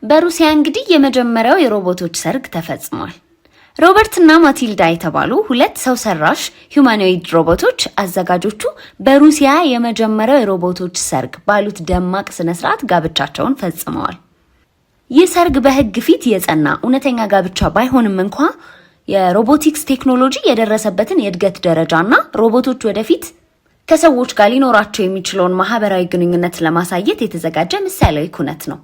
በሩሲያ እንግዲህ የመጀመሪያው የሮቦቶች ሰርግ ተፈጽሟል። ሮበርት እና ማቲልዳ የተባሉ ሁለት ሰው ሰራሽ ሂዩማኖይድ ሮቦቶች አዘጋጆቹ በሩሲያ የመጀመሪያው የሮቦቶች ሰርግ ባሉት ደማቅ ስነ ስርዓት ጋብቻቸውን ፈጽመዋል። ይህ ሰርግ በህግ ፊት የጸና እውነተኛ ጋብቻ ባይሆንም እንኳን የሮቦቲክስ ቴክኖሎጂ የደረሰበትን የእድገት ደረጃና ሮቦቶች ወደፊት ከሰዎች ጋር ሊኖራቸው የሚችለውን ማህበራዊ ግንኙነት ለማሳየት የተዘጋጀ ምሳሌያዊ ኩነት ነው።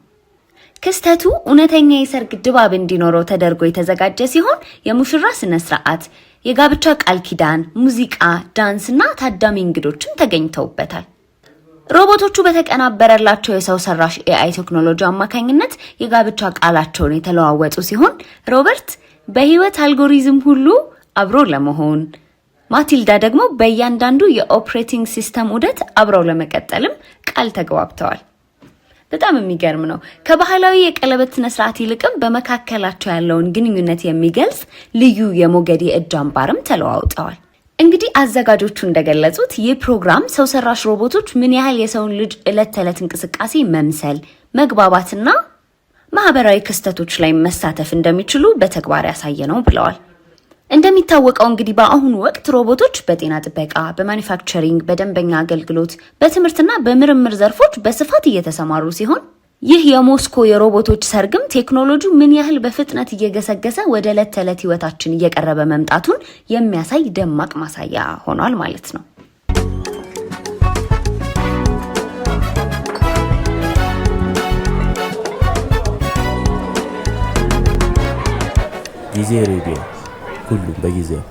ክስተቱ እውነተኛ የሰርግ ድባብ እንዲኖረው ተደርጎ የተዘጋጀ ሲሆን የሙሽራ ስነ ስርዓት፣ የጋብቻ ቃል ኪዳን፣ ሙዚቃ፣ ዳንስና ታዳሚ እንግዶችም ተገኝተውበታል። ሮቦቶቹ በተቀናበረላቸው የሰው ሰራሽ ኤአይ ቴክኖሎጂ አማካኝነት የጋብቻ ቃላቸውን የተለዋወጡ ሲሆን ሮበርት በህይወት አልጎሪዝም ሁሉ አብሮ ለመሆን፣ ማቲልዳ ደግሞ በእያንዳንዱ የኦፕሬቲንግ ሲስተም ዑደት አብረው ለመቀጠልም ቃል ተግባብተዋል። በጣም የሚገርም ነው። ከባህላዊ የቀለበት ስነ ስርዓት ይልቅም በመካከላቸው ያለውን ግንኙነት የሚገልጽ ልዩ የሞገድ የእጅ አምባርም ተለዋውጠዋል። እንግዲህ አዘጋጆቹ እንደገለጹት ይህ ፕሮግራም ሰው ሰራሽ ሮቦቶች ምን ያህል የሰውን ልጅ ዕለት ተዕለት እንቅስቃሴ መምሰል፣ መግባባትና ማህበራዊ ክስተቶች ላይ መሳተፍ እንደሚችሉ በተግባር ያሳየ ነው ብለዋል። እንደሚታወቀው እንግዲህ በአሁኑ ወቅት ሮቦቶች በጤና ጥበቃ፣ በማኑፋክቸሪንግ፣ በደንበኛ አገልግሎት፣ በትምህርትና በምርምር ዘርፎች በስፋት እየተሰማሩ ሲሆን ይህ የሞስኮ የሮቦቶች ሰርግም ቴክኖሎጂው ምን ያህል በፍጥነት እየገሰገሰ ወደ ዕለት ተዕለት ህይወታችን እየቀረበ መምጣቱን የሚያሳይ ደማቅ ማሳያ ሆኗል ማለት ነው። ጊዜ ሬዲዮ ሁሉም በጊዜው